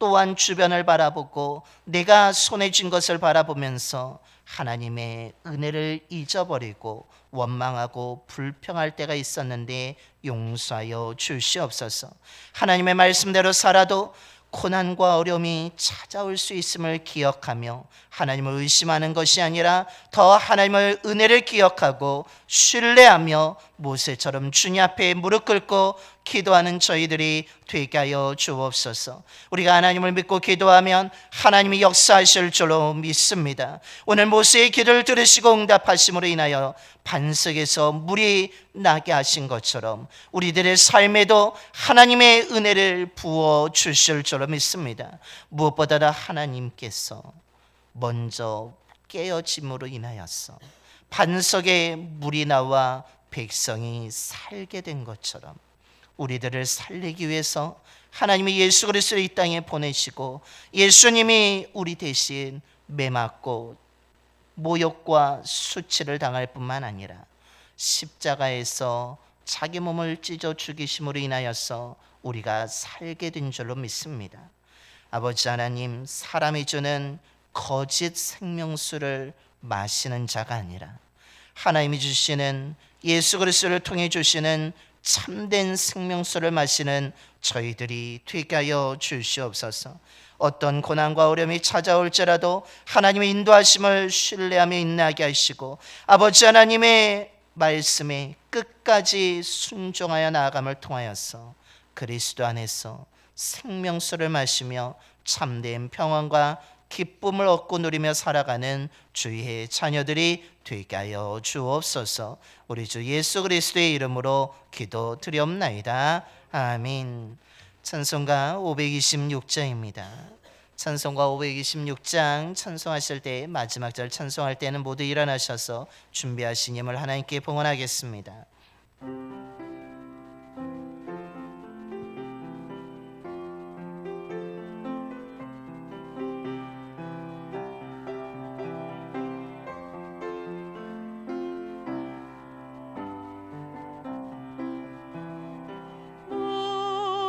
또한 주변을 바라보고 내가 손에 쥔 것을 바라보면서 하나님의 은혜를 잊어버리고 원망하고 불평할 때가 있었는데 용서하여 주시옵소서. 하나님의 말씀대로 살아도 고난과 어려움이 찾아올 수 있음을 기억하며 하나님을 의심하는 것이 아니라 더 하나님의 은혜를 기억하고 신뢰하며 모세처럼 주님 앞에 무릎 꿇고 기도하는 저희들이 되게 하여 주옵소서. 우리가 하나님을 믿고 기도하면 하나님이 역사하실 줄로 믿습니다. 오늘 모세의 기도를 들으시고 응답하심으로 인하여 반석에서 물이 나게 하신 것처럼 우리들의 삶에도 하나님의 은혜를 부어 주실 줄로 믿습니다. 무엇보다 하나님께서 먼저 깨어짐으로 인하여서 반석에 물이 나와 백성이 살게 된 것처럼 우리들을 살리기 위해서 하나님이 예수 그리스도를 이 땅에 보내시고 예수님이 우리 대신 매맞고 모욕과 수치를 당할 뿐만 아니라 십자가에서 자기 몸을 찢어 죽이심으로 인하여서 우리가 살게 된 줄로 믿습니다. 아버지 하나님, 사람이 주는 거짓 생명수를 마시는 자가 아니라 하나님이 주시는 예수 그리스도를 통해 주시는 참된 생명수를 마시는 저희들이 되게 하여 주시옵소서. 어떤 고난과 어려움이 찾아올지라도 하나님의 인도하심을 신뢰하며 인내하게 하시고 아버지 하나님의 말씀에 끝까지 순종하여 나아감을 통하여서 그리스도 안에서 생명수를 마시며 참된 평안과 기쁨을 얻고 누리며 살아가는 주의 자녀들이 되게 하여 주옵소서. 우리 주 예수 그리스도의 이름으로 기도드리옵나이다. 아멘. 찬송가 526장입니다. 찬송가 526장 찬송하실 때 마지막 절 찬송할 때는 모두 일어나셔서 준비하신 힘을 하나님께 봉헌하겠습니다.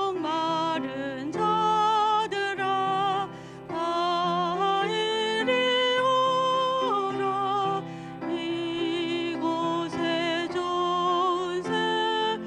목마른 자들아 다 이리 오라 이곳에 좋은 새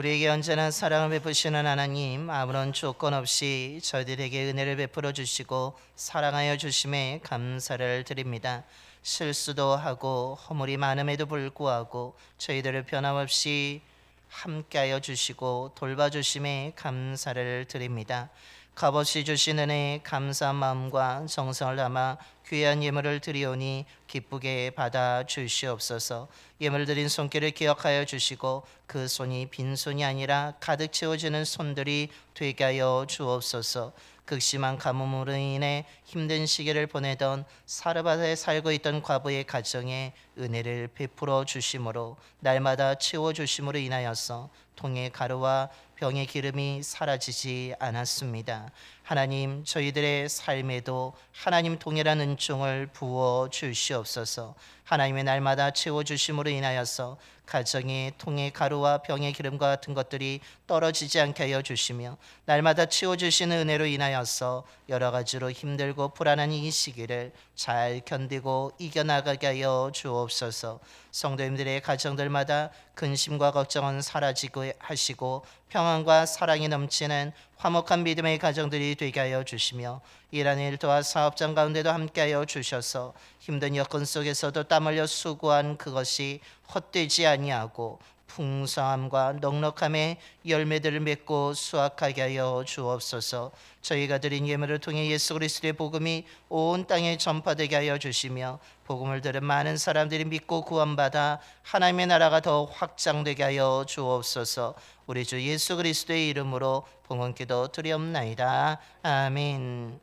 우리에게 언제나 사랑을 베푸시는 하나님, 아무런 조건 없이 저희들에게 은혜를 베풀어 주시고 사랑하여 주심에 감사를 드립니다. 실수도 하고 허물이 많음에도 불구하고 저희들을 변함없이 함께하여 주시고 돌봐주심에 감사를 드립니다. 값없이 주신 은혜에 감사한 마음과 정성을 담아 귀한 예물을 드리오니 기쁘게 받아 주시옵소서. 예물 드린 손길을 기억하여 주시고 그 손이 빈손이 아니라 가득 채워지는 손들이 되게 하여 주옵소서. 극심한 가뭄으로 인해 힘든 시기를 보내던 사르밧에 살고 있던 과부의 가정에 은혜를 베풀어 주심으로 날마다 채워 주심으로 인하여서 통의 가루와 병의 기름이 사라지지 않았습니다. 하나님, 저희들의 삶에도 하나님 동일한 은총을 부어 주시옵소서. 하나님의 날마다 채워 주심으로 인하여서 가정의 통의 가루와 병의 기름과 같은 것들이 떨어지지 않게 하여 주시며 날마다 채워 주시는 은혜로 인하여서 여러 가지로 힘들고 불안한 이 시기를 잘 견디고 이겨나가게 하여 주옵소서. 성도님들의 가정들마다 근심과 걱정은 사라지고 하시고 평안과 사랑이 넘치는 화목한 믿음의 가정들이 되게 하여 주시며 일하는 일터와 사업장 가운데도 함께하여 주셔서 힘든 여건 속에서도 땀 흘려 수고한 그것이 헛되지 아니하고 풍성함과 넉넉함의 열매들을 맺고 수확하게 하여 주옵소서. 저희가 드린 예물을 통해 예수 그리스도의 복음이 온 땅에 전파되게 하여 주시며 복음을 들은 많은 사람들이 믿고 구원받아 하나님의 나라가 더 확장되게 하여 주옵소서. 우리 주 예수 그리스도의 이름으로 봉헌기도 드리옵나이다. 아멘.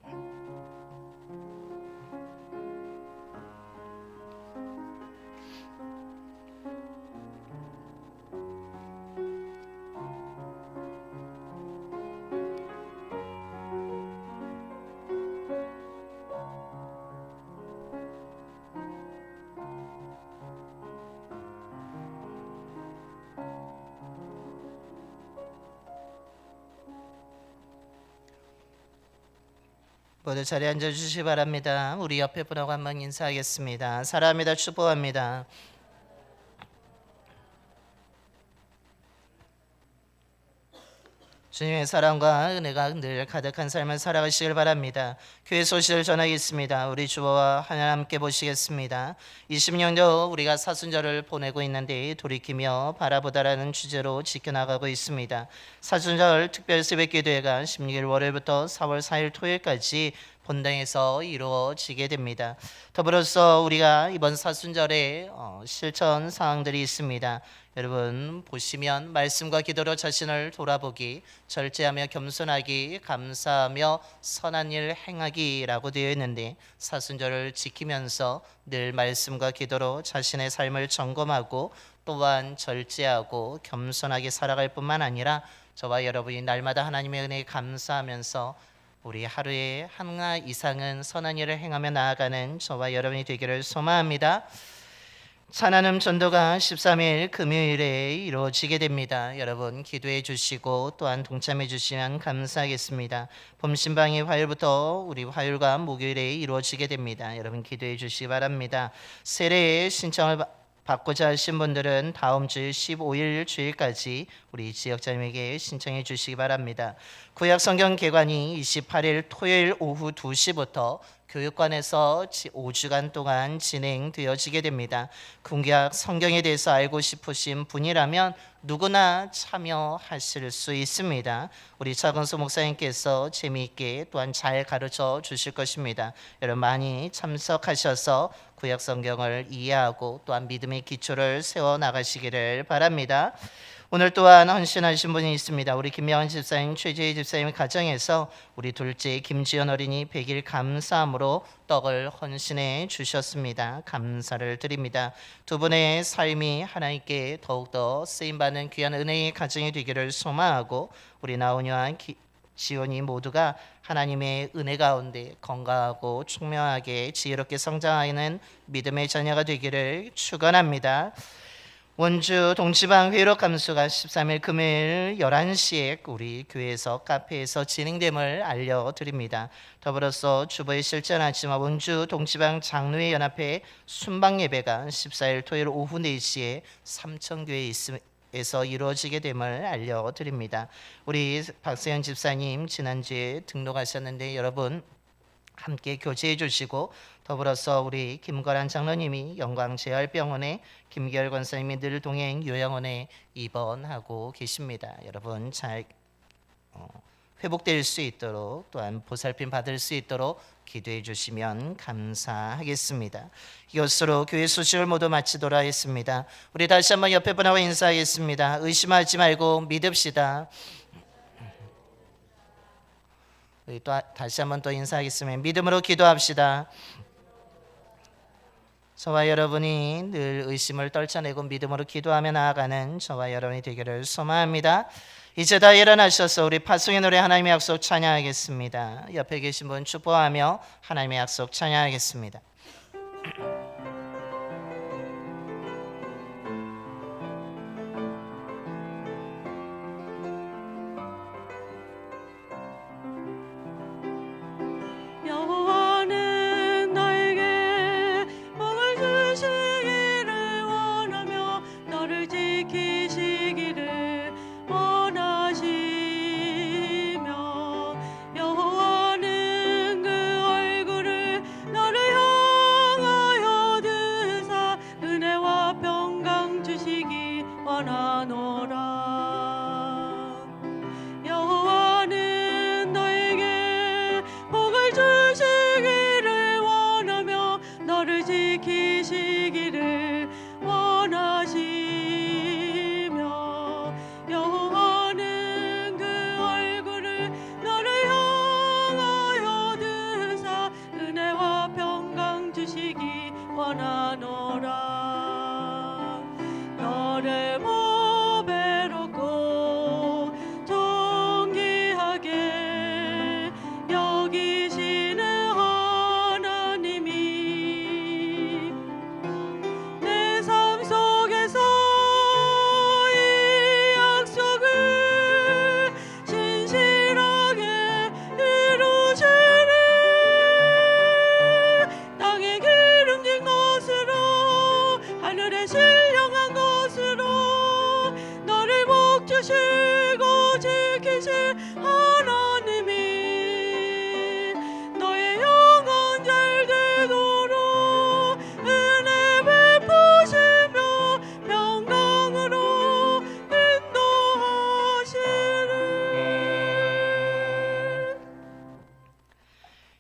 모두 자리에 앉아주시기 바랍니다. 우리 옆에 분하고 한번 인사하겠습니다. 사랑합니다. 축복합니다. 주님의 사랑과 은혜가 늘 가득한 삶을 살아가시길 바랍니다. 교회 소식을 전하겠습니다. 우리 주보와 하나님 함께 보시겠습니다. 20년도 우리가 사순절을 보내고 있는데 돌이키며 바라보다라는 주제로 지켜나가고 있습니다. 사순절 특별 새벽기도회가 16일 월요일부터 4월 4일 토요일까지 본당에서 이루어지게 됩니다. 더불어서 우리가 이번 사순절에 실천 사항들이 있습니다. 여러분 보시면 말씀과 기도로 자신을 돌아보기, 절제하며 겸손하기, 감사하며 선한 일 행하기라고 되어 있는데 사순절을 지키면서 늘 말씀과 기도로 자신의 삶을 점검하고 또한 절제하고 겸손하게 살아갈 뿐만 아니라 저와 여러분이 날마다 하나님의 은혜에 감사하면서 우리 하루에 하나 이상은 선한 일을 행하며 나아가는 저와 여러분이 되기를 소망합니다. 찬양음 전도가 13일 금요일에 이루어지게 됩니다. 여러분 기도해 주시고 또한 동참해 주시면 감사하겠습니다. 봄신방이 화요일부터 우리 화요일과 목요일에 이루어지게 됩니다. 여러분 기도해 주시기 바랍니다. 세례의 신청을 받고자 하신 분들은 다음 주 15일 주일까지 우리 지역장님에게 신청해 주시기 바랍니다. 구약 성경 개관이 28일 토요일 오후 2시부터 교육관에서 5주간 동안 진행되어지게 됩니다. 구약 성경에 대해서 알고 싶으신 분이라면 누구나 참여하실 수 있습니다. 우리 차건수 목사님께서 재미있게 또한 잘 가르쳐 주실 것입니다. 여러분 많이 참석하셔서 구약 성경을 이해하고 또한 믿음의 기초를 세워 나가시기를 바랍니다. 오늘 또한 헌신하신 분이 있습니다. 우리 김명환 집사님, 최재희 집사님 가정에서 우리 둘째 김지연 어린이 100일 감사함으로 떡을 헌신해 주셨습니다. 감사를 드립니다. 두 분의 삶이 하나님께 더욱더 쓰임받는 귀한 은혜의 가정이 되기를 소망하고 우리 나온이와 지원이 모두가 하나님의 은혜 가운데 건강하고 총명하게 지혜롭게 성장하는 믿음의 자녀가 되기를 축원합니다. 원주 동지방 회의록 감수가 13일 금요일 11시에 우리 교회에서 카페에서 진행됨을 알려드립니다. 더불어서 주보에 실전하지만 원주 동지방 장로회 연합회 순방 예배가 14일 토요일 오후 4시에 삼천교회에 에서 이루어지게 됨을 알려드립니다. 우리 박세현 집사님 지난주에 등록하셨는데 여러분 함께 교제해 주시고 더불어서 우리 김거란 장로님이 영광재활병원에 김기열 권사님이 늘 동행 요양원에 입원하고 계십니다. 여러분 잘 회복될 수 있도록 또한 보살핌 받을 수 있도록 기도해 주시면 감사하겠습니다. 이것으로 교회 소식을 모두 마치도록 하겠습니다. 우리 다시 한번 옆에 분하고 인사하겠습니다. 의심하지 말고 믿읍시다. 우리 또 다시 한번 또 인사하겠습니다. 믿음으로 기도합시다. 저와 여러분이 늘 의심을 떨쳐내고 믿음으로 기도하며 나아가는 저와 여러분이 되기를 소망합니다. 이제 다 일어나셔서 우리 파송의 노래 하나님의 약속 찬양하겠습니다. 옆에 계신 분 축복하며 하나님의 약속 찬양하겠습니다.
여호와는 나에게 복을 주시기를 원하며 너를 지키시기를 원하시며 여호와는 그 얼굴을 너를 향하여 드사 은혜와 평강 주시기 원하노라. 여호와는 너에게 복을 주시기를 원하며 너를 지키시기를 원하시며 여호와는 그 얼굴을 너를 향하여 드사 은혜와 평강 주시기 원하노라. 너를 보배롭고 존귀하게 여기시는 하나님이 내 삶 속에서 이 약속을 신실하게 이루시리. 땅에 기름진 것으로 하늘에 신령한 것으로 너를 복주시고 지키실 하나님이 너의 영혼 잘 되도록 은혜 베푸시며 평강으로 인도하시리.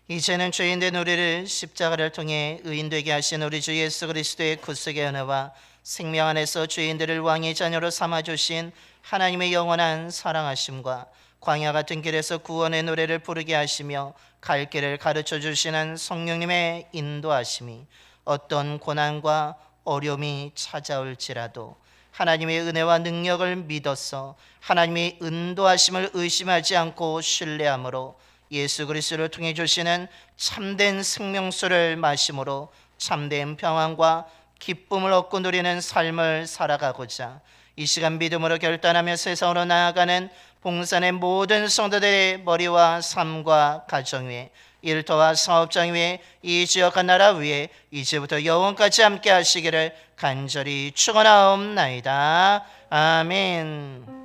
이제는 죄인된 우리를 십자가를 통해 의인되게 하신 우리 주 예수 그리스도의 구속의 은혜와 생명 안에서 죄인들을 왕의 자녀로 삼아주신 하나님의 영원한 사랑하심과 광야 같은 길에서 구원의 노래를 부르게 하시며 갈 길을 가르쳐 주시는 성령님의 인도하심이 어떤 고난과 어려움이 찾아올지라도 하나님의 은혜와 능력을 믿어서 하나님의 인도하심을 의심하지 않고 신뢰함으로 예수 그리스도를 통해 주시는 참된 생명수를 마심으로 참된 평안과 기쁨을 얻고 누리는 삶을 살아가고자 이 시간 믿음으로 결단하며 세상으로 나아가는 봉산의 모든 성도들의 머리와 삶과 가정 위에 일터와 사업장 위에 이 지역과 나라 위에 이제부터 영원까지 함께 하시기를 간절히 축원하옵나이다. 아멘.